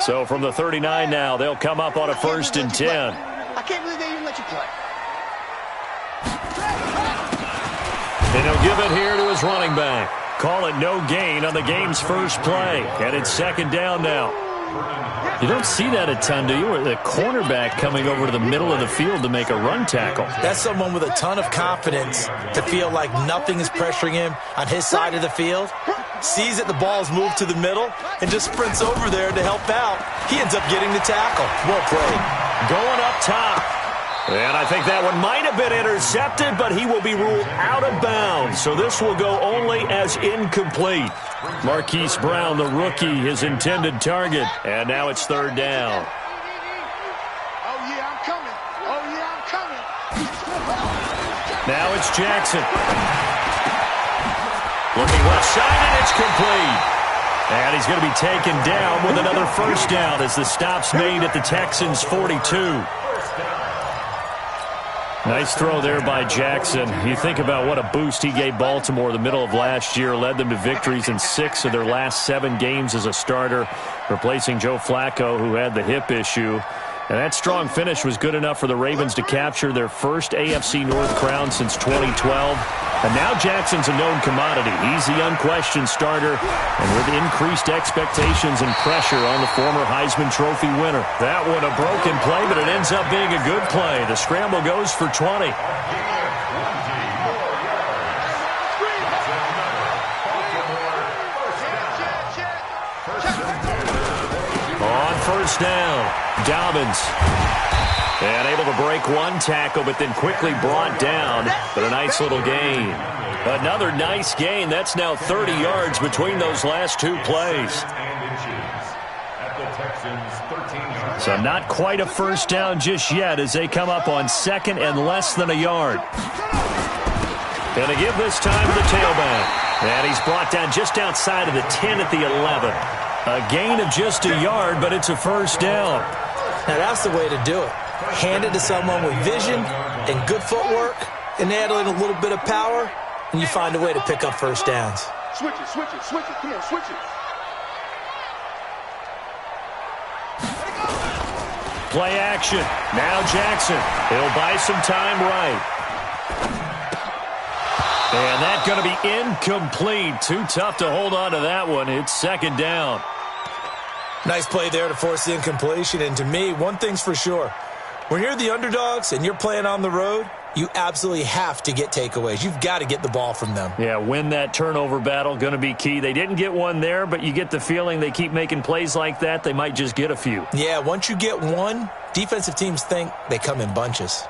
So from the 39 now, they'll come up on a 1st and 10. I can't believe they even let you play. And he'll give it here to his running back. Call it no gain on the game's first play. And it's 2nd down now. You don't see that a ton, do you? Or the cornerback coming over to the middle of the field to make a run tackle. That's someone with a ton of confidence to feel like nothing is pressuring him on his side of the field. Sees that the ball's moved to the middle and just sprints over there to help out. He ends up getting the tackle. Well played. Going up top. And I think that one might have been intercepted, but he will be ruled out of bounds. So this will go only as incomplete. Marquise Brown, the rookie, his intended target. And now it's 3rd down. Oh, yeah, I'm coming. Oh, yeah, I'm coming. Now it's Jackson. Looking left side, and it's complete. And he's going to be taken down with another 1st down as the stop's made at the Texans' 42. Nice throw there by Jackson. You think about what a boost he gave Baltimore the middle of last year, led them to victories in 6 of their last 7 games as a starter, replacing Joe Flacco, who had the hip issue. And that strong finish was good enough for the Ravens to capture their first AFC North crown since 2012. And now Jackson's a known commodity. He's the unquestioned starter, and with increased expectations and pressure on the former Heisman Trophy winner. That one a broken play, but it ends up being a good play. The scramble goes for 20. On 1st down, Dobbins. And able to break one tackle, but then quickly brought down. But a nice little gain. Another nice gain. That's now 30 yards between those last 2 plays. So not quite a 1st down just yet as they come up on 2nd and less than a yard. And to give this time to the tailback. And he's brought down just outside of the 10 at the 11. A gain of just a yard, but it's a 1st down. Now that's the way to do it. Hand it to someone with vision and good footwork, and add in a little bit of power, and you find a way to pick up 1st downs. Switch it, switch it, switch it. Come on, switch it. Play action. Now Jackson. He'll buy some time right. And that's going to be incomplete. Too tough to hold on to that one. It's 2nd down. Nice play there to force the incompletion. And to me, one thing's for sure. When you're the underdogs and you're playing on the road, you absolutely have to get takeaways. You've got to get the ball from them. Yeah, win that turnover battle, going to be key. They didn't get one there, but you get the feeling they keep making plays like that, they might just get a few. Yeah, once you get one, defensive teams think they come in bunches.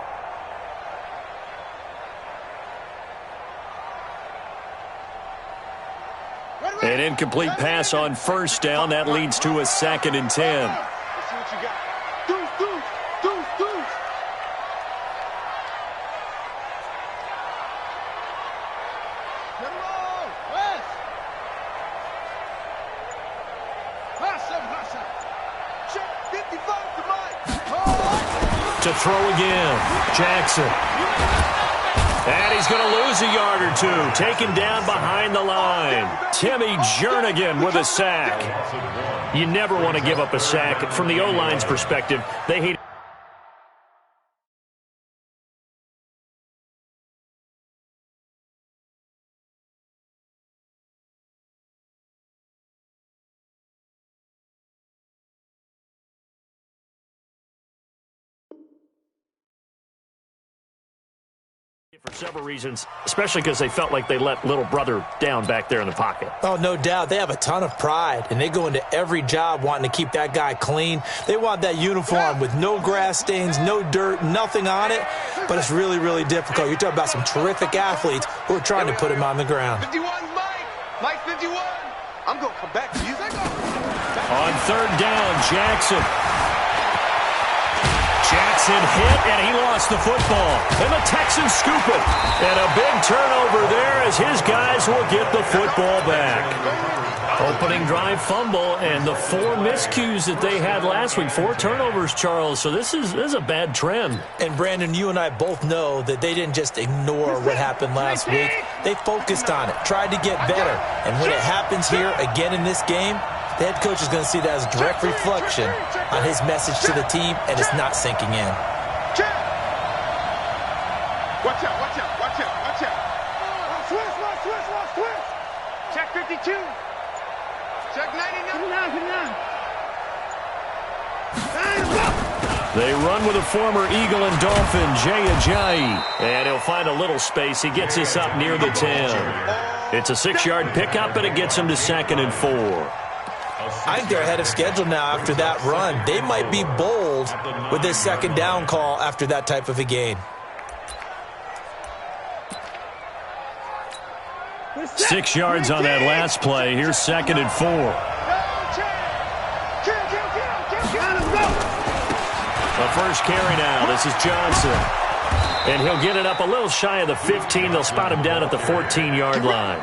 An incomplete pass on 1st down. That leads to a 2nd and 10. To throw again, Jackson. And he's going to lose a yard or 2. Taken down behind the line. Timmy Jernigan with a sack. You never want to give up a sack. From the O-line's perspective, they hate for several reasons, especially because they felt like they let little brother down back there in the pocket. Oh, no doubt. They have a ton of pride, and they go into every job wanting to keep that guy clean. They want that uniform with no grass stains, no dirt, nothing on it, but it's really, really difficult. You're talking about some terrific athletes who are trying to put him on the ground. 51, Mike 51. I'm going to come back to you. On 3rd down, Jackson. Jackson hit, and he lost the football. And the Texans scoop it. And a big turnover there as his guys will get the football back. Opening drive fumble, and the 4 miscues that they had last week. 4 turnovers, Charles. So this is a bad trend. And, Brandon, you and I both know that they didn't just ignore what happened last week. They focused on it, tried to get better. And when it happens here again in this game, The head coach is going to see that as a direct reflection on his message to the team, and it's not sinking in. Check. Watch out, watch out, watch out, watch out. Switch. Check 52. Check 99. They run with a former Eagle and Dolphin, Jay Ajayi. And he'll find a little space. He gets us up near the 10. It's a 6-yard pickup, and it gets him to 2nd and 4. I think they're ahead of schedule now after that run. They might be bold with this 2nd down call after that type of a gain. 6 yards on that last play. Here's 2nd and 4. The first carry now. This is Johnson. And he'll get it up a little shy of the 15. They'll spot him down at the 14-yard line.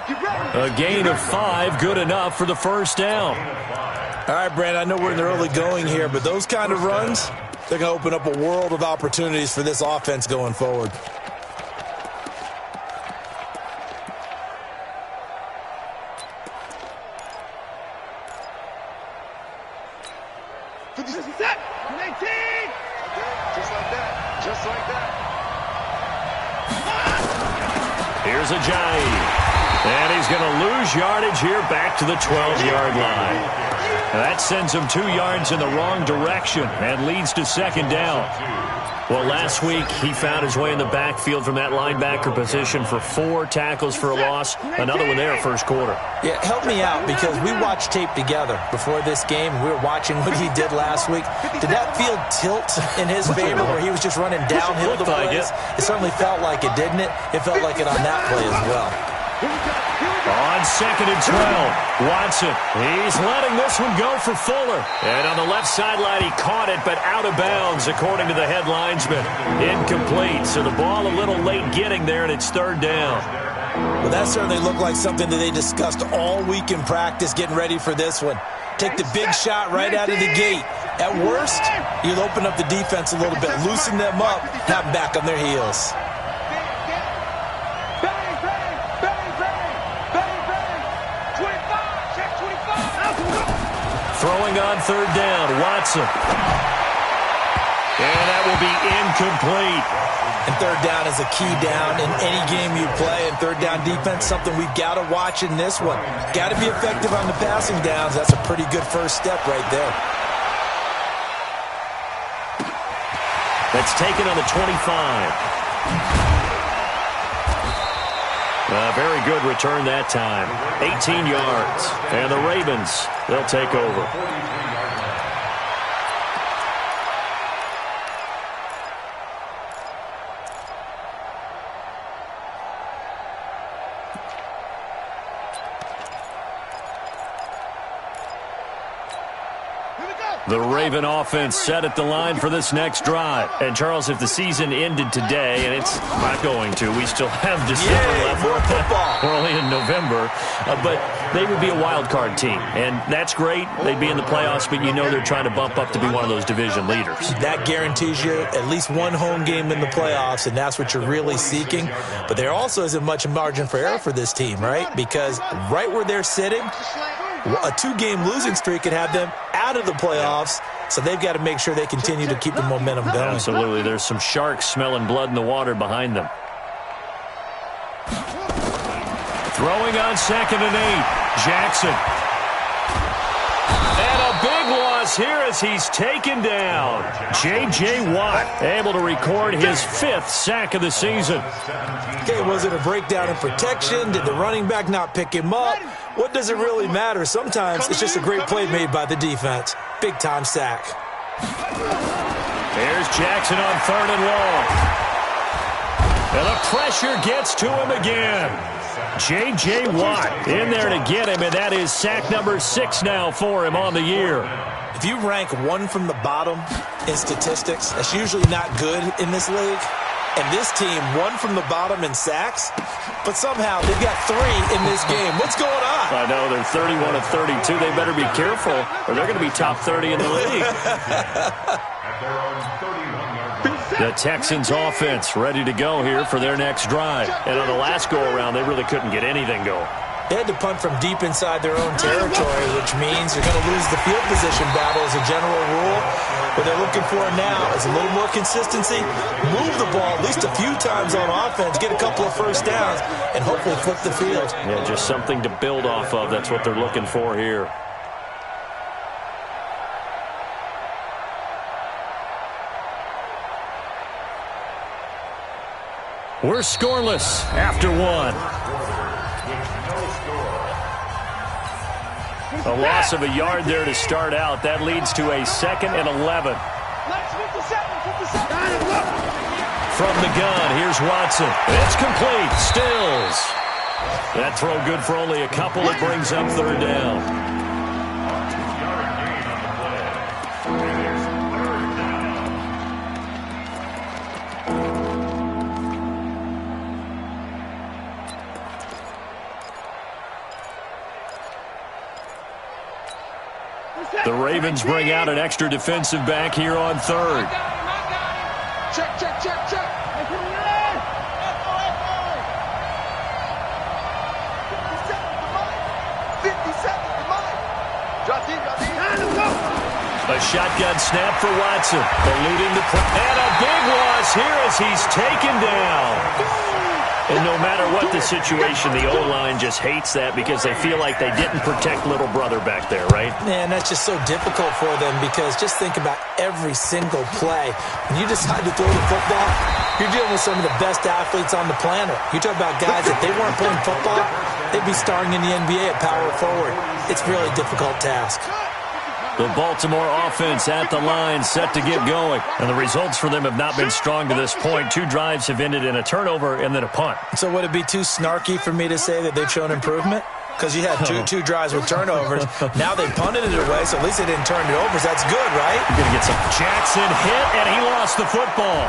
A gain of 5, good enough for the first down. All right, Brandon, I know we're in the early going here, but those kind of runs, they're going to open up a world of opportunities for this offense going forward. Here's Ajayi. And he's going to lose yardage here back to the 12-yard line. That sends him 2 yards in the wrong direction and leads to 2nd down. Well, last week he found his way in the backfield from that linebacker position for 4 tackles for a loss. Another one there first quarter. Yeah, help me out because we watched tape together before this game. We were watching what he did last week. Did that field tilt in his favor where he was just running downhill to plays? It certainly felt like it, didn't it? It felt like it on that play as well. On 2nd and 12, Watson. He's letting this one go for Fuller. And on the left sideline, he caught it, but out of bounds, according to the head linesman. Incomplete. So the ball a little late getting there, and it's 3rd down. Well, that certainly looked like something that they discussed all week in practice, getting ready for this one. Take the big shot right out of the gate. At worst, you'll open up the defense a little bit, loosen them up, have them back on their heels. Throwing on 3rd down, Watson. And that will be incomplete. And 3rd down is a key down in any game you play. And 3rd down defense, something we've got to watch in this one. Got to be effective on the passing downs. That's a pretty good first step right there. That's taken on the 25. Very good return that time. 18 yards. And the Ravens, they'll take over. The Raven offense set at the line for this next drive. And, Charles, if the season ended today, and it's not going to, we still have December left. More football. We're only in November. But they would be a wild card team. And that's great. They'd be in the playoffs, but you know they're trying to bump up to be one of those division leaders. That guarantees you at least one home game in the playoffs, and that's what you're really seeking. But there also isn't much margin for error for this team, right? Because right where they're sitting, a 2-game losing streak could have them out of the playoffs, so they've got to make sure they continue to keep the momentum going. Absolutely. There's some sharks smelling blood in the water behind them. Throwing on 2nd and 8, Jackson. And a big loss here as he's taken down. J.J. Watt able to record his 5th sack of the season. Okay, was it a breakdown in protection? Did the running back not pick him up? What does it really matter? Sometimes it's just a great play made by the defense. Big-time sack. There's Jackson on 3rd and long. And the pressure gets to him again. J.J. Watt in there to get him, and that is sack number 6 now for him on the year. If you rank one from the bottom in statistics, that's usually not good in this league. And this team, one from the bottom in sacks, but somehow they've got 3 in this game. What's going on? I know, they're 31 of 32. They better be careful, or they're going to be top 30 in the league. The Texans offense ready to go here for their next drive. And on the last go-around, they really couldn't get anything going. They had to punt from deep inside their own territory, which means you're going to lose the field position battle as a general rule. What they're looking for now is a little more consistency, move the ball at least a few times on offense, get a couple of first downs, and hopefully flip the field. Yeah, just something to build off of. That's what they're looking for here. We're scoreless after one. A loss of a yard there to start out. That leads to a 2nd and 11. From the gun, here's Watson. It's complete. Stills. That throw good for only a couple. It brings up 3rd down. The Ravens bring out an extra defensive back here on 3rd. Check, check, check, check. A shotgun snap for Watson. Eluding the and a big loss here as he's taken down. And no matter what the situation, the O-line just hates that because they feel like they didn't protect little brother back there, right? Man, that's just so difficult for them because just think about every single play. When you decide to throw the football, you're dealing with some of the best athletes on the planet. You talk about guys, if they weren't playing football, they'd be starring in the NBA at power forward. It's a really difficult task. The Baltimore offense at the line, set to get going. And the results for them have not been strong to this point. 2 drives have ended in a turnover and then a punt. So would it be too snarky for me to say that they've shown improvement? Because you had two drives with turnovers. Now they punted it away, so at least they didn't turn it over. So that's good, right? You're going to get some. Jackson hit, and he lost the football.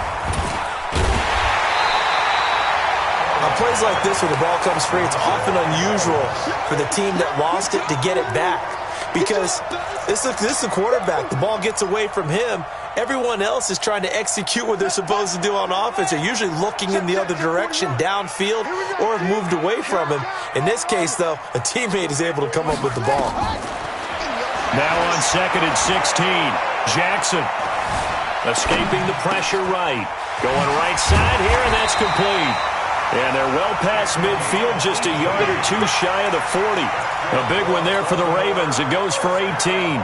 On plays like this where the ball comes free, it's often unusual for the team that lost it to get it back. Because this is a quarterback. The ball gets away from him. Everyone else is trying to execute what they're supposed to do on offense. They're usually looking in the other direction, downfield, or have moved away from him. In this case, though, a teammate is able to come up with the ball. Now on 2nd and 16. Jackson escaping the pressure right. Going right side here, and that's complete. And they're well past midfield, just a yard or 2 shy of the 40. A big one there for the Ravens. It goes for 18.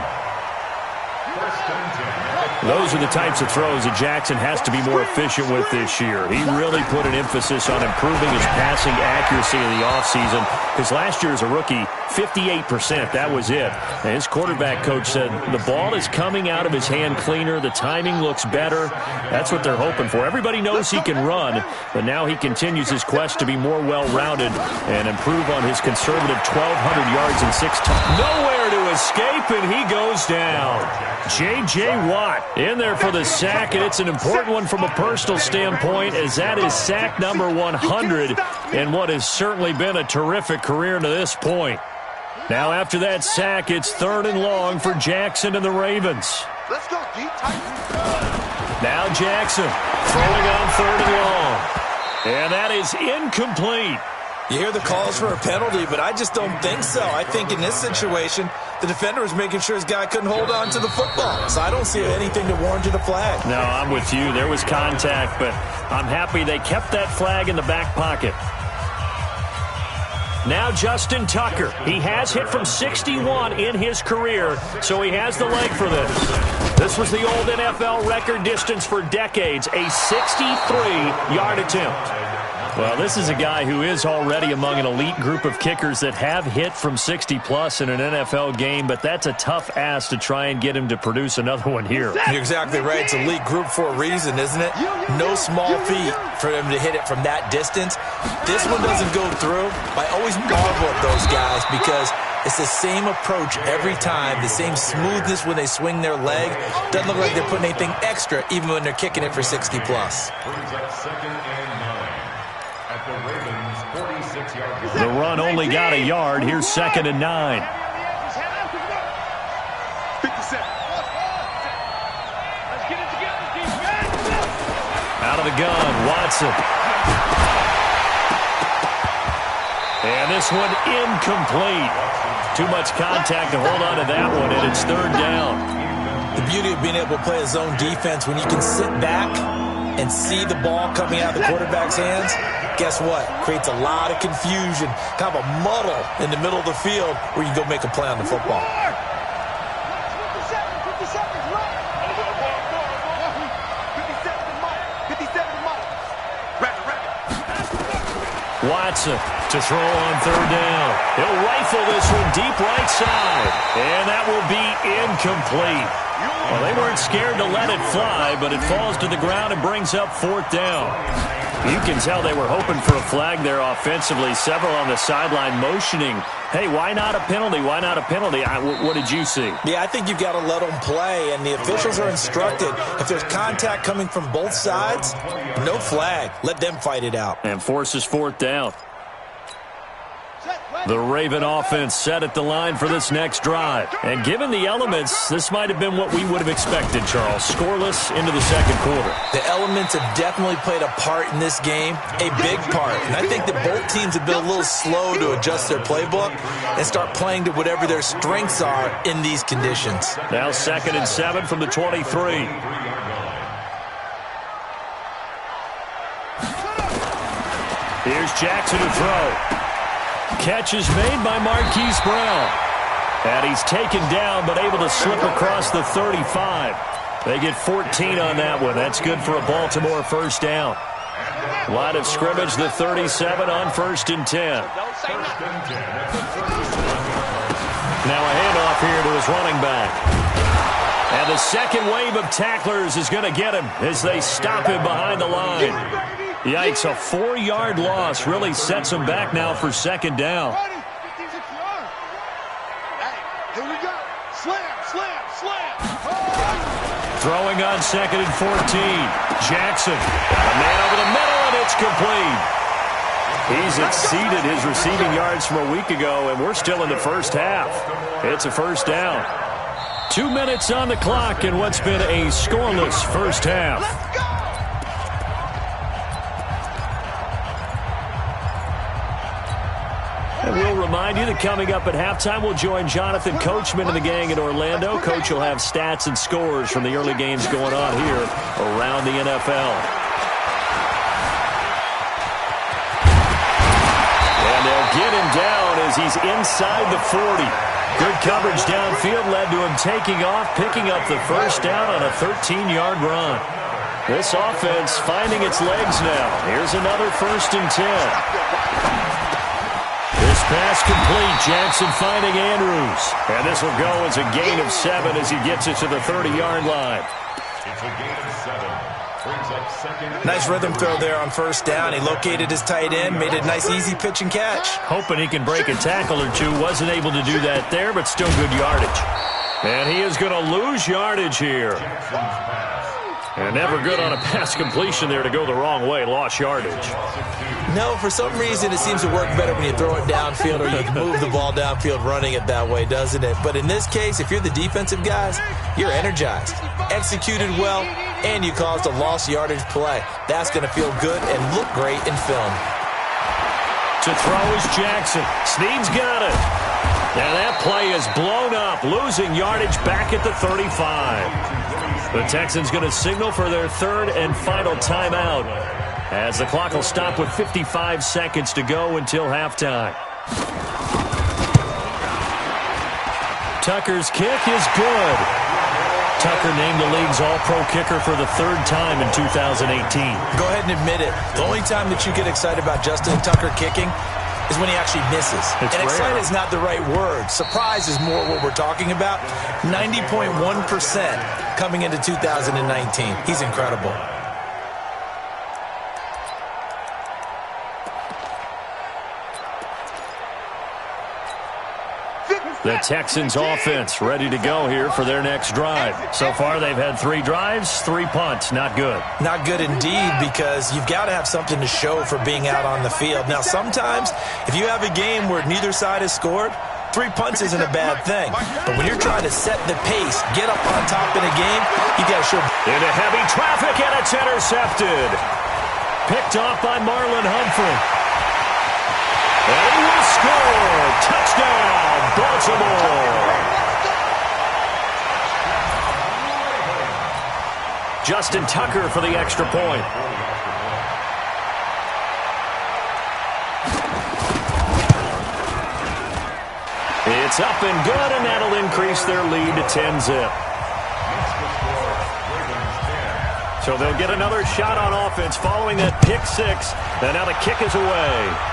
Those are the types of throws that Jackson has to be more efficient with this year. He really put an emphasis on improving his passing accuracy in the offseason. Because last year as a rookie, 58%, that was it. And his quarterback coach said the ball is coming out of his hand cleaner. The timing looks better. That's what they're hoping for. Everybody knows he can run, but now he continues his quest to be more well-rounded and improve on his conservative 1,200 yards and 6 touchdowns. Nowhere to escape, and he goes down. J.J. Watt in there for the sack, and it's an important one from a personal standpoint, as that is sack number 100 in what has certainly been a terrific career to this point. Now after that sack, it's 3rd and long for Jackson and the Ravens. Let's go deep, tight. Now Jackson throwing on 3rd and long. And that is incomplete. You hear the calls for a penalty, but I just don't think so. I think in this situation, the defender was making sure his guy couldn't hold on to the football. So I don't see anything to warrant a flag. No, I'm with you. There was contact, but I'm happy they kept that flag in the back pocket. Now Justin Tucker. He has hit from 61 in his career, so he has the leg for this. This was the old NFL record distance for decades, a 63-yard attempt. Well, this is a guy who is already among an elite group of kickers that have hit from 60-plus in an NFL game, but that's a tough ask to try and get him to produce another one here. You're exactly right. It's elite group for a reason, isn't it? No small feat for him to hit it from that distance. This one doesn't go through. I always marvel at those guys because it's the same approach every time, the same smoothness when they swing their leg. Doesn't look like they're putting anything extra even when they're kicking it for 60-plus. The run only got a yard. Here's 2nd and 9. Out of the gun, Watson. And this one incomplete. Too much contact to hold on to that one, and it's third down. The beauty of being able to play a zone defense, when you can sit back and see the ball coming out of the quarterback's hands, guess what? Creates a lot of confusion, kind of a muddle in the middle of the field where you go make a play on the football. 50 seconds left. 57 to Mike. Watson to throw on third down. He'll rifle this one deep right side. And that will be incomplete. Well, they weren't scared to let it fly, but it falls to the ground and brings up fourth down. You can tell they were hoping for a flag there offensively. Several on the sideline motioning, hey, why not a penalty? Why not a penalty? What did you see? Yeah, I think you've got to let them play, and the officials are instructed. If there's contact coming from both sides, no flag. Let them fight it out. And forces fourth down. The Raven offense set at the line for this next drive. And given the elements, this might have been what we would have expected, Charles. Scoreless into the second quarter. The elements have definitely played a part in this game, a big part. And I think that both teams have been a little slow to adjust their playbook and start playing to whatever their strengths are in these conditions. Now 2nd and 7 from the 23. Here's Jackson to throw. Catch is made by Marquise Brown. And he's taken down, but able to slip across the 35. They get 14 on that one. That's good for a Baltimore first down. Line of scrimmage, the 37 on 1st and 10. Now a handoff here to his running back. And the second wave of tacklers is going to get him as they stop him behind the line. Yikes, a 4-yard loss really sets him back now for 2nd down. Here we go. Slam. Throwing on 2nd and 14. Jackson, a man over the middle, and it's complete. He's exceeded his receiving yards from a week ago, and we're still in the first half. It's a first down. 2 minutes on the clock in what's been a scoreless first half. Let's go. And we'll remind you that coming up at halftime, we'll join Jonathan Coachman and the gang in Orlando. Coach will have stats and scores from the early games going on here around the NFL. And they'll get him down as he's inside the 40. Good coverage downfield led to him taking off, picking up the first down on a 13-yard run. This offense finding its legs now. Here's another 1st and 10. This pass complete. Jackson finding Andrews. And this will go as a gain of 7 as he gets it to the 30-yard line. It's a gain of 7. Brings up 2nd. Nice rhythm throw there on 1st down. He located his tight end, made a nice easy pitch and catch. Hoping he can break a tackle or two. Wasn't able to do that there, but still good yardage. And he is going to lose yardage here. And never good on a pass completion there to go the wrong way. Lost yardage. No, for some reason it seems to work better when you throw it downfield or you can move the ball downfield running it that way, doesn't it? But in this case, if you're the defensive guys, you're energized, executed well, and you caused a lost yardage play. That's going to feel good and look great in film. To throw is Jackson. Snead's got it. And that play is blown up, losing yardage back at the 35. The Texans going to signal for their 3rd and final timeout as the clock will stop with 55 seconds to go until halftime. Tucker's kick is good. Tucker named the league's all-pro kicker for the 3rd time in 2018. Go ahead and admit it. The only time that you get excited about Justin Tucker kicking is when he actually misses. It's and rare. excited is not the right word. Surprise is more what we're talking about. 90.1% coming into 2019. He's incredible. The Texans offense ready to go here for their next drive. So far they've had 3 drives, 3 punts. Not good. Not good indeed, because you've got to have something to show for being out on the field. Now, sometimes if you have a game where neither side has scored, 3 punts isn't a bad thing. But when you're trying to set the pace, get up on top in a game, you got to show. Into heavy traffic, and it's intercepted. Picked off by Marlon Humphrey. And he was score! Touchdown, Baltimore! Justin Tucker for the extra point. It's up and good, and that'll increase their lead to 10-zip. So they'll get another shot on offense following that pick six. And now the kick is away.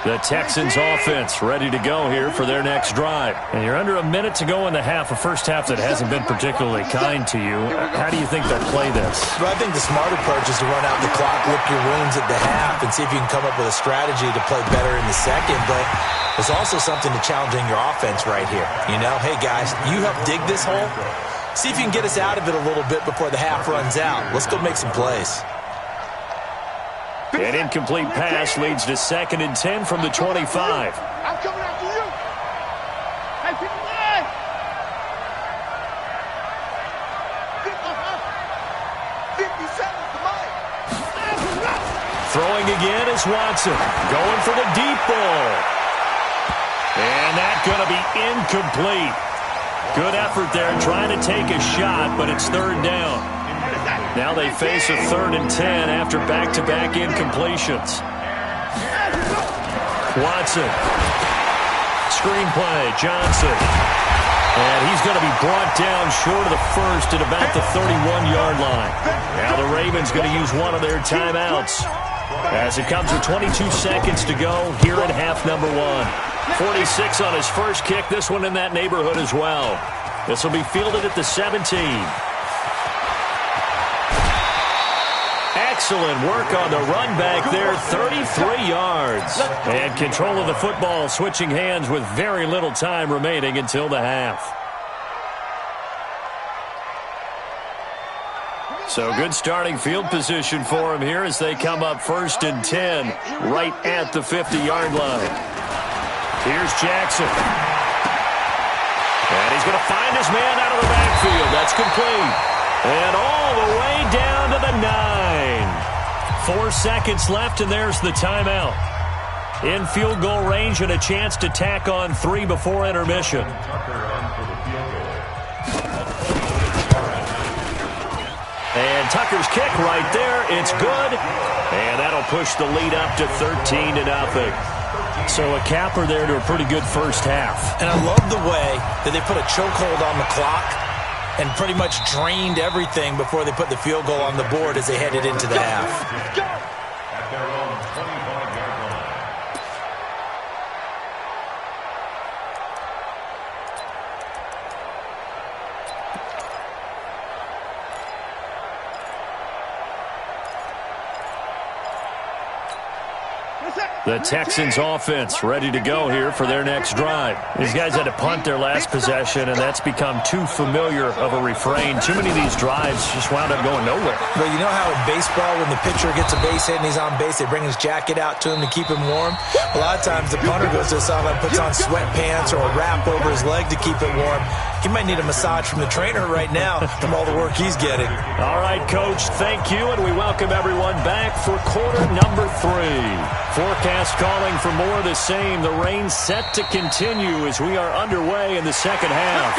The Texans offense ready to go here for their next drive. And you're under a minute to go in the half, a first half that hasn't been particularly kind to you. How do you think they'll play this? Well, I think the smart approach is to run out the clock, lick your wounds at the half, and see if you can come up with a strategy to play better in the second. But there's also something to challenging your offense right here. You know, hey, guys, you help dig this hole. See if you can get us out of it a little bit before the half runs out. Let's go make some plays. An incomplete pass leads to 2nd and 10 from the 25. I'm coming after you. Hey, pick the line. Throwing again is Watson. Going for the deep ball. And that's going to be incomplete. Good effort there trying to take a shot, but it's 3rd down. Now they face a 3rd and 10 after back-to-back incompletions. Watson. Screenplay, Johnson. And he's going to be brought down short of the first at about the 31-yard line. Now the Ravens going to use one of their timeouts as it comes with 22 seconds to go here in half number 1. 46 on his first kick, this one in that neighborhood as well. This will be fielded at the 17. Excellent work on the run back there, 33 yards. And control of the football switching hands with very little time remaining until the half. So good starting field position for him here as they come up 1st and 10 right at the 50-yard line. Here's Jackson. And he's going to find his man out of the backfield. That's complete. And all the way down to the 9. 4 seconds left, and there's the timeout. In field goal range and a chance to tack on 3 before intermission. And Tucker's kick right there. It's good. And that'll push the lead up to 13-0. So a capper there to a pretty good first half. And I love the way that they put a chokehold on the clock and pretty much drained everything before they put the field goal on the board as they headed into the half. At their own 25-yard line. The Texans offense ready to go here for their next drive. These guys had to punt their last possession, and that's become too familiar of a refrain. Too many of these drives just wound up going nowhere. Well, you know how in baseball when the pitcher gets a base hit and he's on base, they bring his jacket out to him to keep him warm? A lot of times the punter goes to the sideline, puts on sweatpants or a wrap over his leg to keep it warm. He might need a massage from the trainer right now from all the work he's getting. All right, Coach, thank you, and we welcome everyone back for quarter number 3. Forecast calling for more of the same. The rain set to continue as we are underway in the second half.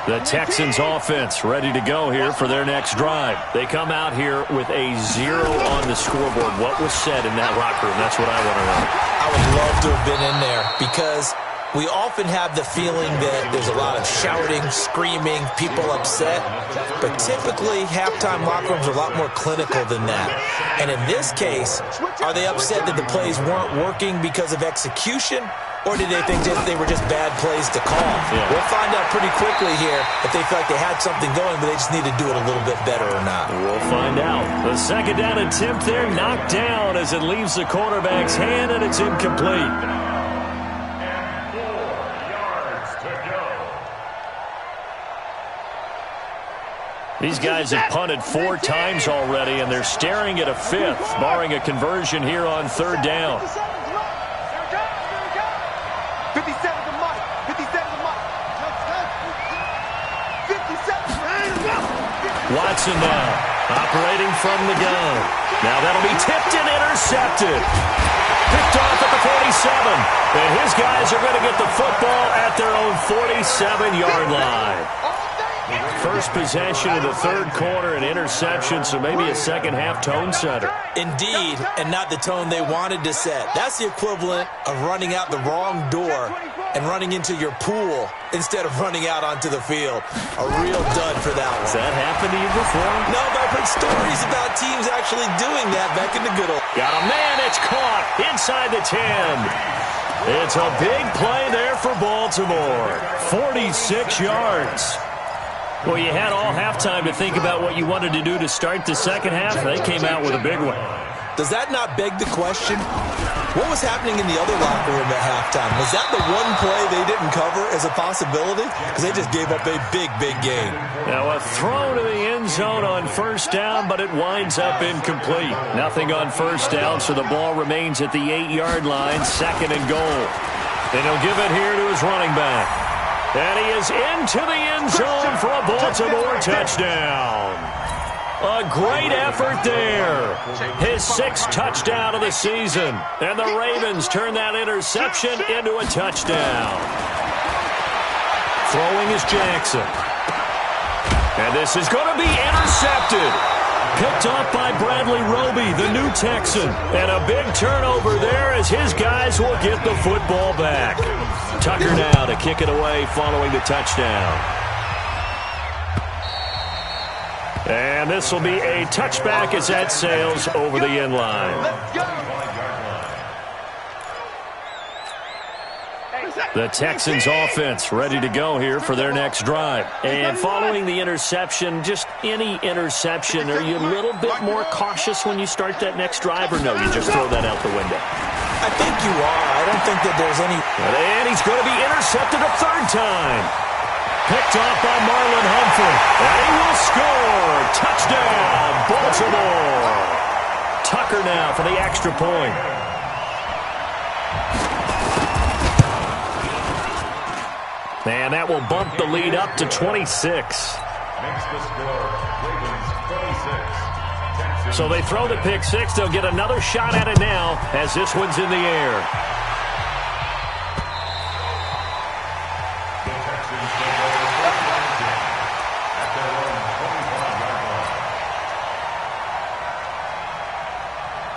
The Texans offense ready to go here for their next drive. They come out here with a 0 on the scoreboard. What was said in that locker room? That's what I want to know. I would love to have been in there because we often have the feeling that there's a lot of shouting, screaming, people upset. But typically, halftime locker rooms are a lot more clinical than that. And in this case, are they upset that the plays weren't working because of execution? Or did they think they were just bad plays to call? Yeah. We'll find out pretty quickly here if they feel like they had something going, but they just need to do it a little bit better or not. We'll find out. The second down attempt there knocked down as it leaves the quarterback's hand, and it's incomplete. And 4 yards to go. These guys have punted 4 times already, and they're staring at a 5th, barring a conversion here on 3rd down. 57 to Mike. 57 to Mike. 57. Watson now, operating from the gun. Now that'll be tipped and intercepted. Picked off at the 47. And his guys are going to get the football at their own 47-yard line. First possession of the 3rd quarter, an interception, so maybe a second-half tone setter. Indeed, and not the tone they wanted to set. That's the equivalent of running out the wrong door and running into your pool instead of running out onto the field. A real dud for that one. Has that happened to you before? No, but I've heard stories about teams actually doing that back in the good old... Got a man, it's caught inside the 10. It's a big play there for Baltimore. 46 yards. Well, you had all halftime to think about what you wanted to do to start the second half. They came out with a big one. Does that not beg the question? What was happening in the other locker room at halftime? Was that the one play they didn't cover as a possibility? Because they just gave up a big, big game. Now a throw to the end zone on 1st down, but it winds up incomplete. Nothing on 1st down, so the ball remains at the 8-yard line, 2nd and goal. And he'll give it here to his running back. And he is into the end zone for a Baltimore touchdown. A great effort there. His 6th touchdown of the season. And the Ravens turn that interception into a touchdown. Throwing is Jackson. And this is going to be intercepted. Picked off by Bradley Roby, the new Texan. And a big turnover there as his guys will get the football back. Tucker now to kick it away following the touchdown. And this will be a touchback as that sails over the end line. The Texans offense ready to go here for their next drive. And following the interception, just any interception, are you a little bit more cautious when you start that next drive, or no, you just throw that out the window? I think you are. I don't think that there's any... And he's going to be intercepted a 3rd time. Picked off by Marlon Humphrey. And he will score. Touchdown, Baltimore. Tucker now for the extra point. And that will bump the lead up to 26. Makes the score Ravens 26. So they throw the pick 6. They'll get another shot at it now as this one's in the air. The Texans take over 4th at their own 25-yard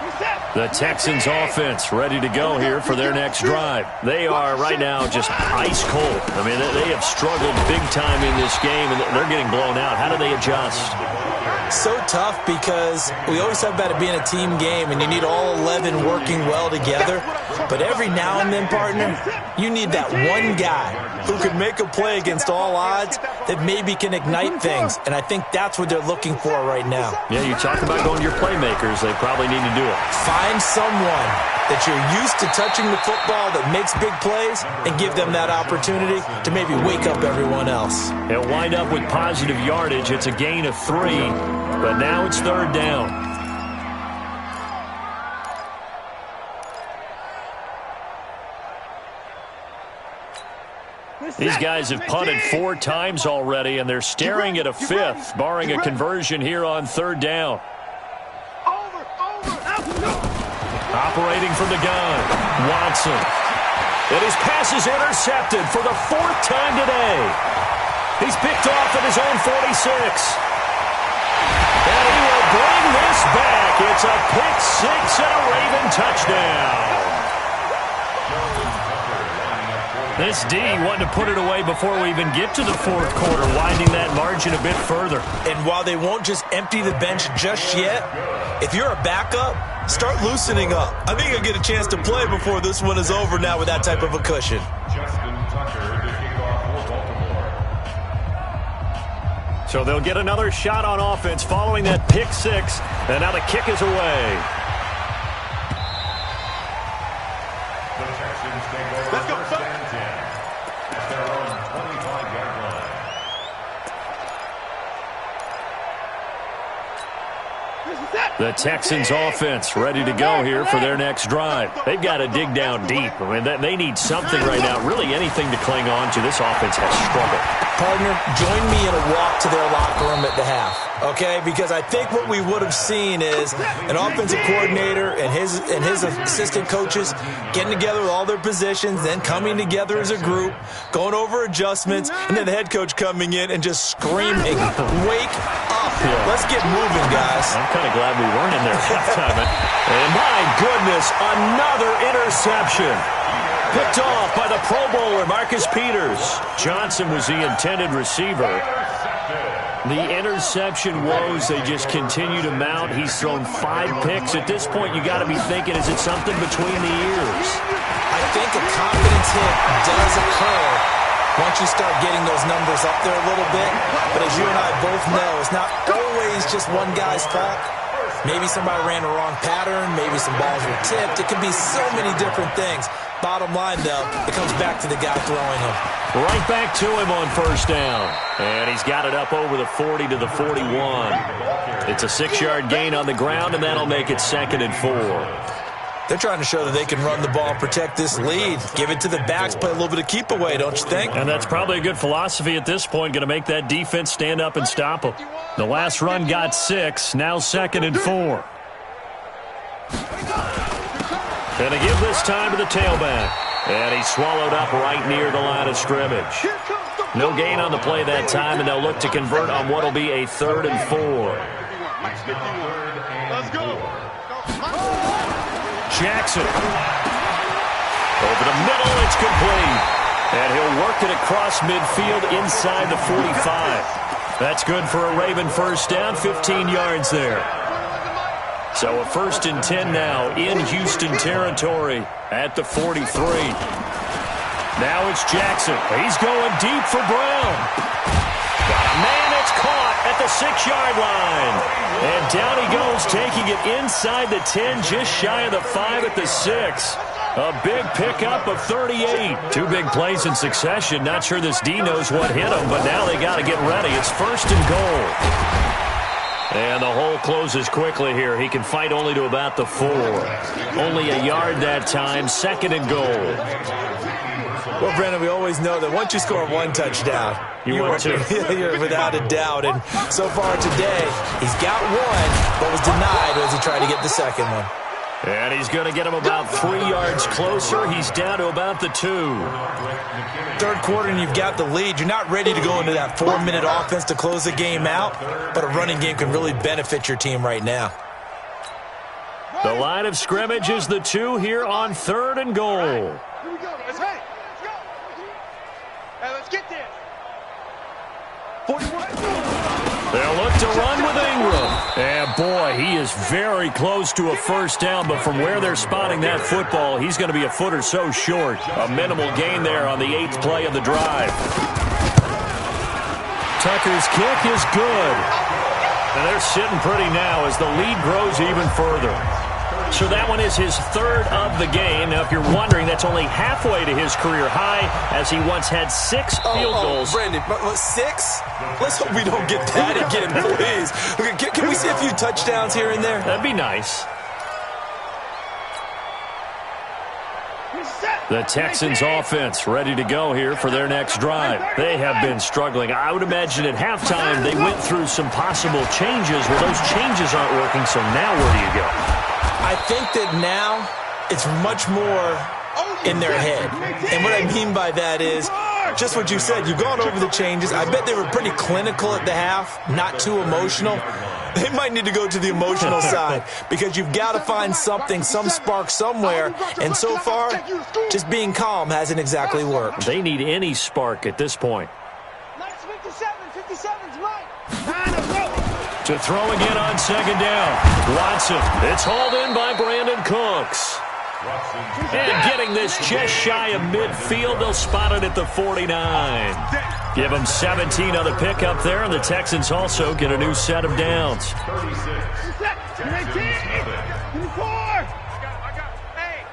line. The Texans offense ready to go here for their next drive. They are right now just ice cold. I mean, they have struggled big time in this game, and they're getting blown out. How do they adjust? So tough because we always talk about it being a team game and you need all 11 working well together. But every now and then, partner, you need that one guy who can make a play against all odds that maybe can ignite things. And I think that's what they're looking for right now. Yeah, you talk about going to your playmakers. They probably need to do it. Find someone that you're used to touching the football that makes big plays and give them that opportunity to maybe wake up everyone else. They'll wind up with positive yardage. It's a gain of 3, but now it's 3rd down. These guys have punted 4 times already, and they're staring at a 5th, barring a conversion here on 3rd down. Operating from the gun, Watson. And his pass is intercepted for the 4th time today. He's picked off at his own 46. And he will bring this back. It's a pick 6 and a Raven touchdown. This D wanted to put it away before we even get to the 4th quarter, winding that margin a bit further. And while they won't just empty the bench just yet, if you're a backup, start loosening up. I think you'll get a chance to play before this one is over now with that type of a cushion. Justin Tucker to kick off for Baltimore. So they'll get another shot on offense following that pick 6, and now the kick is away. The Texans take over 1st and 10 at their own 25-yard line. The Texans offense ready to go here for their next drive. They've got to dig down deep. I mean, they need something right now, really anything to cling on to. This offense has struggled. Partner, join me in a walk to their locker room at the half, okay? Because I think what we would have seen is an offensive coordinator and his assistant coaches getting together with all their positions, then coming together as a group, going over adjustments, and then the head coach coming in and just screaming, "Wake up. Let's get moving, guys." I'm kind of glad we weren't in there at halftime. And my goodness, another interception. Picked off by the Pro Bowler, Marcus Peters. Johnson was the intended receiver. The interception woes, they just continue to mount. He's thrown 5 picks. At this point, you got to be thinking, is it something between the ears? I think a confidence hit does occur once you start getting those numbers up there a little bit. But as you and I both know, it's not always just one guy's fault. Maybe somebody ran the wrong pattern. Maybe some balls were tipped. It can be so many different things. Bottom line, though, it comes back to the guy throwing them. Right back to him on first down. And he's got it up over the 40 to the 41. It's a 6-yard gain on the ground, and that'll make it 2nd and 4. They're trying to show that they can run the ball and protect this lead. Give it to the backs, play a little bit of keep away, don't you think? And that's probably a good philosophy at this point, going to make that defense stand up and stop them. The last run got 6, now 2nd and 4. And they give this time to the tailback. And he's swallowed up right near the line of scrimmage. No gain on the play that time, and they'll look to convert on what will be a 3rd and 4. Let's go. Jackson. Over the middle, it's complete. And he'll work it across midfield inside the 45. That's good for a Raven first down, 15 yards there. So a 1st and 10 now in Houston territory at the 43. Now it's Jackson. He's going deep for Brown. Got a man that's caught at the 6-yard line. And down he goes, taking it inside the 10, just shy of the 5 at the 6. A big pickup of 38. 2 big plays in succession. Not sure this D knows what hit him, but now they got to get ready. It's 1st and goal. And the hole closes quickly here. He can fight only to about the 4. Only a yard that time. 2nd and goal. Well, Brandon, we always know that once you score 1 touchdown, you're without a doubt. And so far today, he's got 1, but was denied as he tried to get the 2nd one. And he's going to get him about 3 yards closer. He's down to about the 2. 3rd quarter and you've got the lead. You're not ready to go into that 4-minute offense to close the game out, but a running game can really benefit your team right now. The line of scrimmage is the 2 here on 3rd and goal. Here we go. Let's go. Hey, let's get there. 41. They'll look to run with Ingram. And, boy, he is very close to a first down, but from where they're spotting that football, he's going to be a foot or so short. A minimal gain there on the 8th play of the drive. Tucker's kick is good. And they're sitting pretty now as the lead grows even further. So that one is his 3rd of the game. Now, if you're wondering, that's only halfway to his career high, as he once had 6 field goals. Brandon, 6? Let's hope we don't get that again, please. Can we see a few touchdowns here and there? That'd be nice. The Texans offense ready to go here for their next drive. They have been struggling. I would imagine at halftime they went through some possible changes. Well, those changes aren't working, so now where do you go? I think that now it's much more in their head. And what I mean by that is just what you said. You've gone over the changes. I bet they were pretty clinical at the half, not too emotional. They might need to go to the emotional side because you've got to find something, some spark somewhere. And so far, just being calm hasn't exactly worked. They need any spark at this point. 57's right. To throw again on 2nd down. Watson. It's hauled in by Brandon Cooks. And getting this just shy of midfield, they'll spot it at the 49. Give them 17 on the pickup there, and the Texans also get a new set of downs. 36. 24. Hey,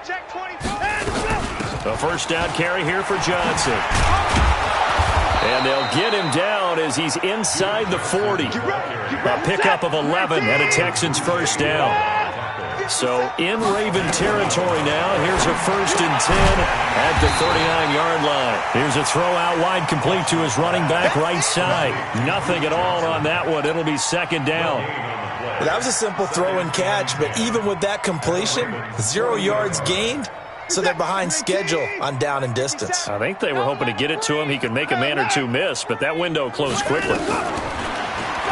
check 24. A first down carry here for Johnson. And they'll get him down as he's inside the 40. A pickup of 11 and a Texans first down. So in Raven territory now. Here's a 1st and 10 at the 39-yard line. Here's a throw out wide complete to his running back right side. Nothing at all on that one. It'll be 2nd down. That was a simple throw and catch, but even with that completion, 0 yards gained. So they're behind schedule on down and distance. I think they were hoping to get it to him. He could make a man or two miss, but that window closed quickly.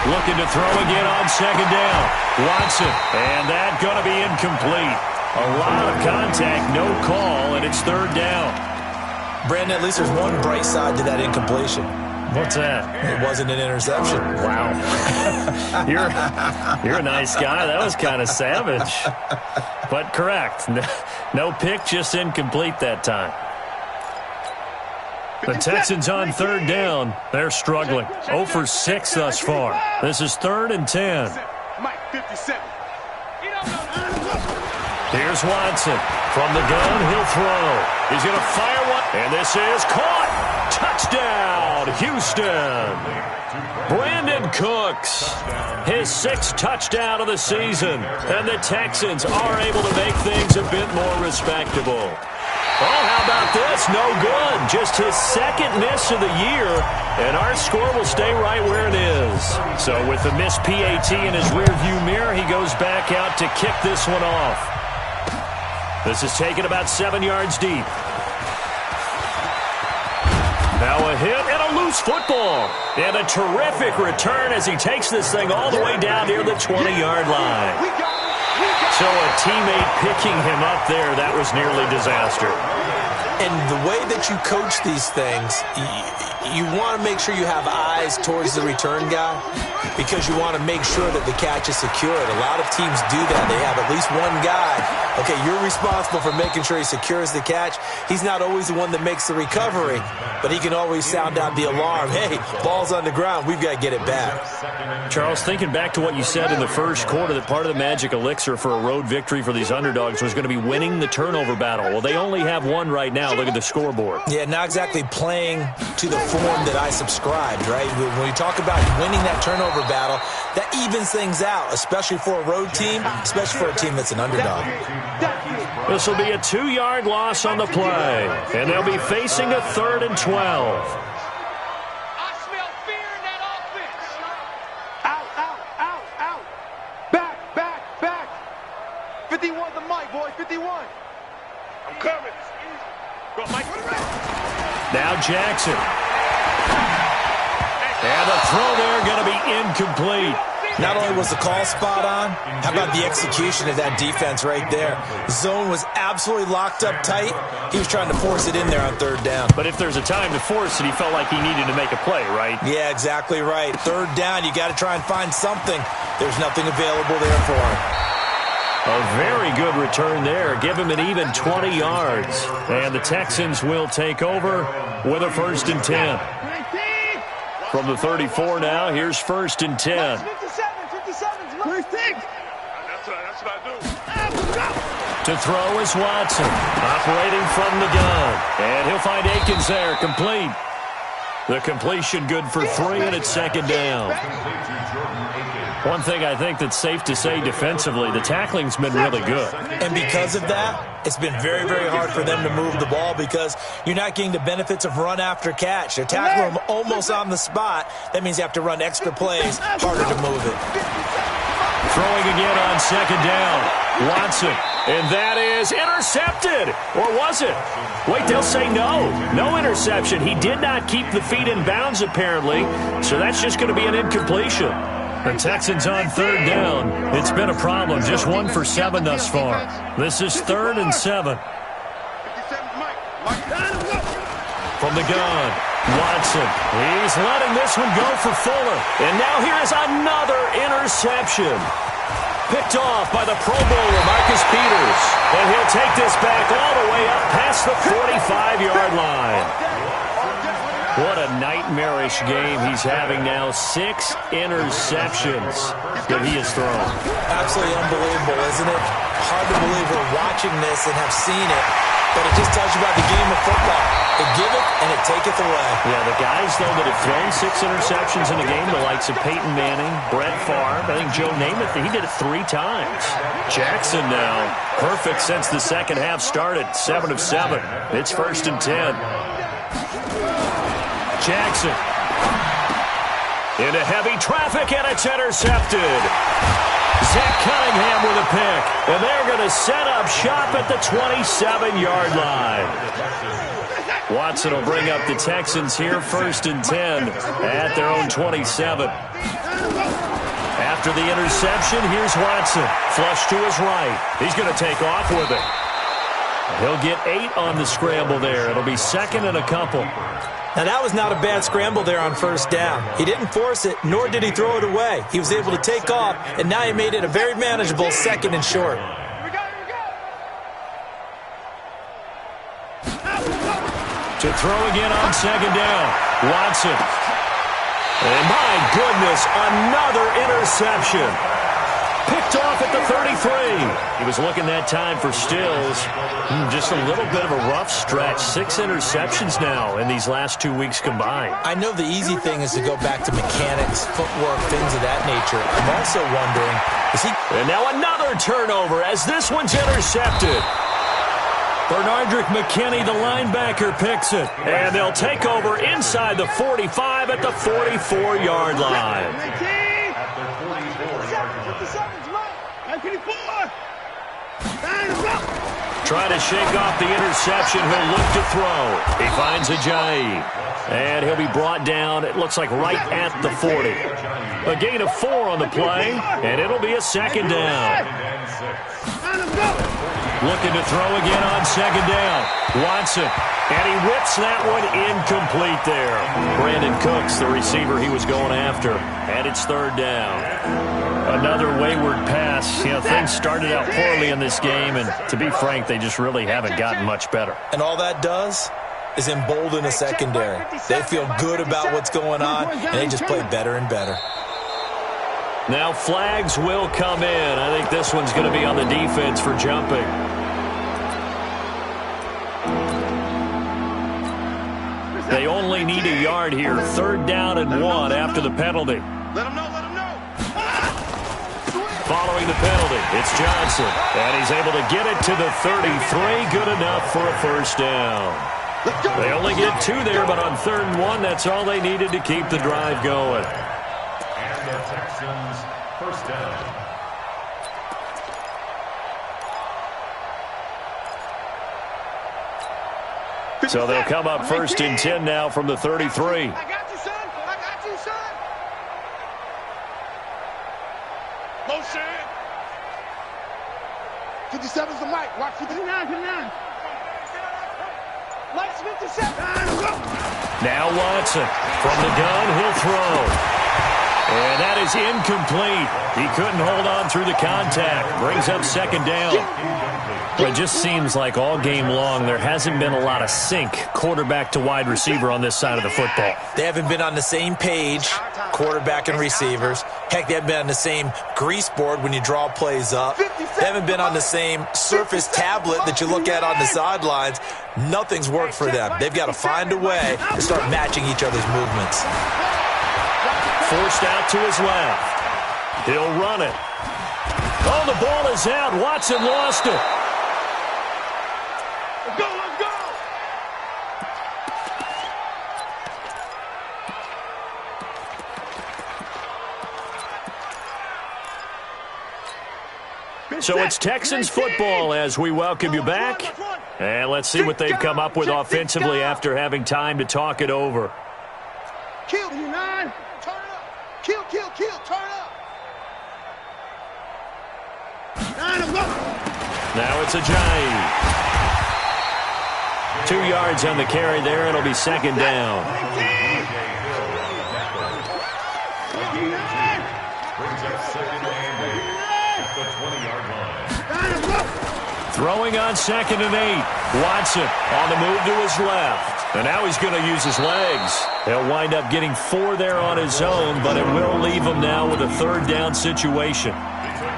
Looking to throw again on 2nd down. Watson, and that going to be incomplete. A lot of contact, no call, and it's 3rd down. Brandon, at least there's one bright side to that incompletion. What's that? It wasn't an interception. Wow. You're a nice guy. That was kind of savage. But correct. No pick, just incomplete that time. The Texans on 3rd down. They're struggling. 0 for 6 thus far. This is 3rd and 10. Here's Watson. From the gun, he'll throw. He's going to fire one. And this is caught. Touchdown, Houston. Brandon Cooks, his 6th touchdown of the season. And the Texans are able to make things a bit more respectable. Oh, how about this? No good. Just his 2nd miss of the year. And our score will stay right where it is. So with the missed PAT in his rearview mirror, he goes back out to kick this one off. This is taken about 7 yards deep. Now a hit and a loose football. And a terrific return as he takes this thing all the way down near the 20-yard line. So a teammate picking him up there, that was nearly disaster. And the way that you coach these things, you want to make sure you have eyes towards the return guy because you want to make sure that the catch is secured. A lot of teams do that. They have at least one guy. Okay, you're responsible for making sure he secures the catch. He's not always the one that makes the recovery, but he can always sound out the alarm. Hey, ball's on the ground. We've got to get it back. Charles, thinking back to what you said in the first quarter, that part of the magic elixir for a road victory for these underdogs was going to be winning the turnover battle. Well, they only have one right now. Look at the scoreboard. Yeah, not exactly playing to the form that I subscribed, right? When you talk about winning that turnover battle, that evens things out, especially for a road team, especially for a team that's an underdog. This will be a 2-yard loss on the play, and they'll be facing a 3rd and 12. I smell fear in that offense. Out. Back. 51 the mic, boy, 51. I'm coming. Go, Mike. Now Jackson. And the throw there going to be incomplete. Not only was the call spot on, how about the execution of that defense right there? Zone was absolutely locked up tight. He was trying to force it in there on 3rd down. But if there's a time to force it, he felt like he needed to make a play, right? Yeah, exactly right. 3rd down, you got to try and find something. There's nothing available there for him. A very good return there. Give him an even 20 yards. And the Texans will take over with a 1st and 10. From the 34 now, here's 1st and 10. 57. That's what I do. To throw is Watson, operating from the gun. And he'll find Akins there, complete. The completion good for 3, and it's 2nd down. One thing I think that's safe to say defensively, the tackling's been really good. And because of that, it's been very, very hard for them to move the ball because you're not getting the benefits of run after catch. They're tackling them almost on the spot. That means you have to run extra plays, harder to move it. Throwing again on 2nd down. Watson. And that is intercepted. Or was it? Wait, they'll say no. No interception. He did not keep the feet in bounds, apparently. So that's just going to be an incompletion. The Texans on 3rd down. It's been a problem. Just 1 for 7 thus far. This is 3rd and 7. From the gun, Watson. He's letting this one go for Fuller. And now here is another interception. Picked off by the Pro Bowler, Marcus Peters. And he'll take this back all the way up past the 45-yard line. What a nightmarish game he's having now. 6 interceptions that he has thrown. Absolutely unbelievable, isn't it? Hard to believe we're watching this and have seen it. but it just tells you about the game of football. It giveth and it taketh away. Yeah, the guys, though, that have thrown 6 interceptions in a game, the likes of Peyton Manning, Brett Favre, I think Joe Namath, he did it 3 times. Jackson now, perfect since the second half started, 7 of 7. It's 1st and 10. Jackson into heavy traffic, and it's intercepted. Zach Cunningham with a pick, and they're going to set up shop at the 27-yard line. Watson will bring up the Texans here, 1st and 10 at their own 27. After the interception, here's Watson. Flush to his right. He's going to take off with it. He'll get 8 on the scramble there. It'll be 2nd and a couple. Now, that was not a bad scramble there on 1st down. He didn't force it, nor did he throw it away. He was able to take off, and now he made it a very manageable 2nd and short. To throw again on 2nd down, Watson. And my goodness, another interception. Picked off at the 33. He was looking that time for Stills. Just a little bit of a rough stretch. 6 interceptions now in these last 2 weeks combined. I know the easy thing is to go back to mechanics, footwork, things of that nature. I'm also wondering, is he... And now another turnover as this one's intercepted. Bernardrick McKinney, the linebacker, picks it. And they'll take over inside the 45 at the 44-yard line. Trying to shake off the interception. He'll look to throw. He finds Ajayi. And he'll be brought down, it looks like, right at the 40. A gain of 4 on the play, and it'll be a 2nd down. Looking to throw again on 2nd down. Watson. And he whips that one incomplete there. Brandon Cooks, the receiver he was going after. And it's 3rd down. Another wayward pass. You know, things started out poorly in this game, and to be frank, they just really haven't gotten much better. And all that does is embolden a secondary. They feel good about what's going on, and they just play better and better. Now flags will come in. I think this one's going to be on the defense for jumping. They only need a yard here. 3rd down and 1 after the penalty. Let him know. Following the penalty, it's Johnson. And he's able to get it to the 33. Good enough for a 1st down. They only get 2 there, but on 3rd and 1, that's all they needed to keep the drive going. And the Texans, 1st down. So they'll come up 1st and 10 now from the 33. I got you, son. Motion. 57's the mic. Watch 59. Lights 57. Now Watson. From the gun, he'll throw. And that is incomplete. He couldn't hold on through the contact. Brings up 2nd down. It just seems like all game long there hasn't been a lot of sync quarterback to wide receiver on this side of the football. They haven't been on the same page, quarterback and receivers. Heck, they haven't been on the same grease board when you draw plays up. They haven't been on the same surface tablet that you look at on the sidelines. Nothing's worked for them. They've got to find a way to start matching each other's movements. Forced out to his left. He'll run it. Oh, the ball is out. Watson lost it. Let's go. So it's Texans football as we welcome you back. And let's see what they've come up with offensively after having time to talk it over. Kill, 9. Turn up. Kill. Turn up. 9 of them. Now it's Ajayi. 2 yards on the carry there. It'll be 2nd down. Brings up 2nd and 8 at the 20-yard line. Throwing on 2nd and 8. Watson on the move to his left. And now he's going to use his legs. He'll wind up getting 4 there on his own, but it will leave him now with a 3rd down situation.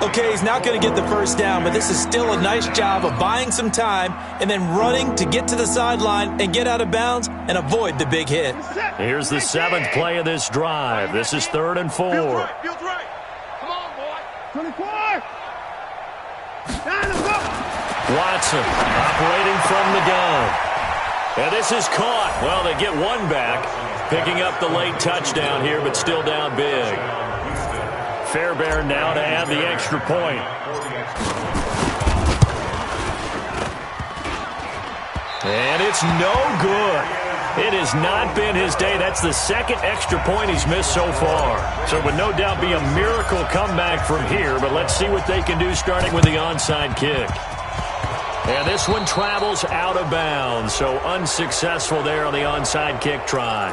Okay, he's not going to get the first down, but this is still a nice job of buying some time and then running to get to the sideline and get out of bounds and avoid the big hit. Here's the 7th play of this drive. This is 3rd and 4. Feels right. Come on, boy. 24. Watson operating from the gun. And this is caught. Well, they get one back, picking up the late touchdown here, but still down big. Fairbairn now to add the extra point. And it's no good. It has not been his day. That's the 2nd extra point he's missed so far. So it would no doubt be a miracle comeback from here, but let's see what they can do starting with the onside kick. And this one travels out of bounds, so unsuccessful there on the onside kick try.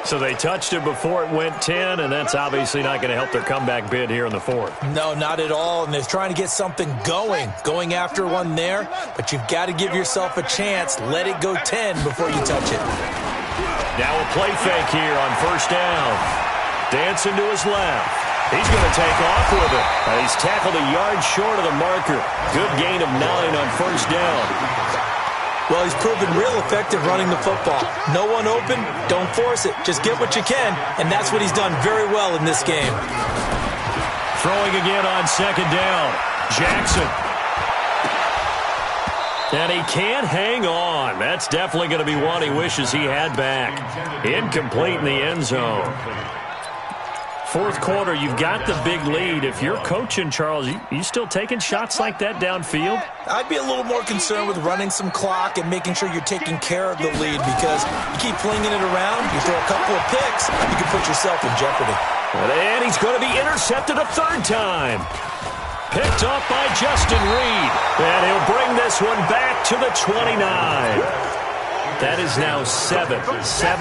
So they touched it before it went 10, and that's obviously not going to help their comeback bid here in the 4th. No, not at all, and they're trying to get something going after one there, but you've got to give yourself a chance. Let it go 10 before you touch it. Now a play fake here on 1st down. Dancing to his left. He's going to take off with it. He's tackled a yard short of the marker. Good gain of 9 on 1st down. Well, he's proven real effective running the football. No one open, don't force it. Just get what you can, and that's what he's done very well in this game. Throwing again on 2nd down. Jackson. And he can't hang on. That's definitely going to be one he wishes he had back. Incomplete in the end zone. 4th quarter, you've got the big lead. If you're coaching, Charles, you still taking shots like that downfield? I'd be a little more concerned with running some clock and making sure you're taking care of the lead, because you keep flinging it around, you throw a couple of picks, you can put yourself in jeopardy. And he's going to be intercepted a 3rd time. Picked off by Justin Reed. And he'll bring this one back to the 29. That is now 7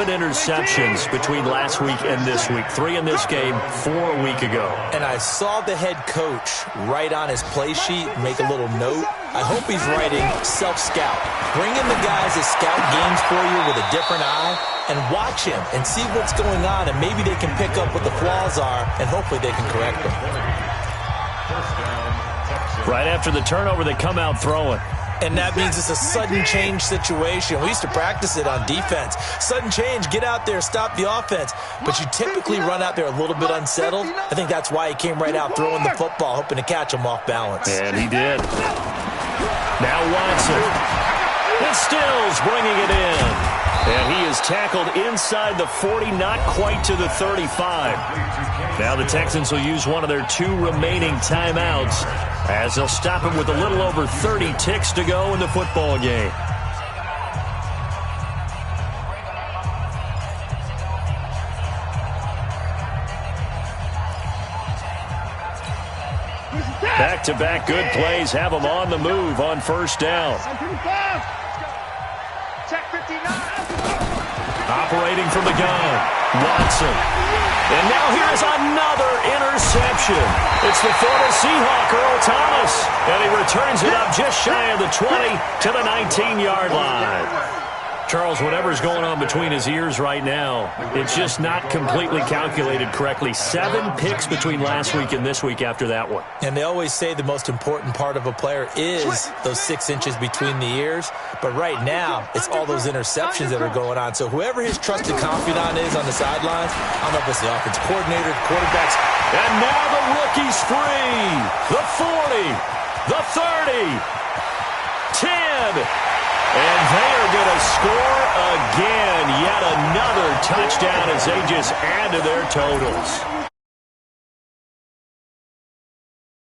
interceptions between last week and this week. 3 in this game, 4 a week ago. And I saw the head coach write on his play sheet, make a little note. I hope he's writing self-scout. Bring in the guys that scout games for you with a different eye and watch him and see what's going on, and maybe they can pick up what the flaws are, and hopefully they can correct them. Right after the turnover, they come out throwing. And that means it's a sudden change situation. We used to practice it on defense. Sudden change, get out there, stop the offense. But you typically run out there a little bit unsettled. I think that's why he came right out throwing the football, hoping to catch him off balance. And he did. Now Watson. And Stills bringing it in. And he is tackled inside the 40, not quite to the 35. Now the Texans will use one of their 2 remaining timeouts, as they'll stop him with a little over 30 ticks to go in the football game. Back-to-back good plays have him on the move on 1st down. Check 59. Operating from the gun, Watson. And now here's another interception. It's the former Seahawk, Earl Thomas. And he returns it up just shy of the 20 to the 19-yard line. Charles, whatever's going on between his ears right now, it's just not completely calculated correctly. 7 picks between last week and this week after that one. And they always say the most important part of a player is those 6 inches between the ears. But right now, it's all those interceptions that are going on. So whoever his trusted confidant is on the sidelines, I don't know if it's the offensive coordinator, the quarterbacks. And now the rookie's free. The 40, the 30, 10. And they are going to score again. Yet another touchdown as they just add to their totals.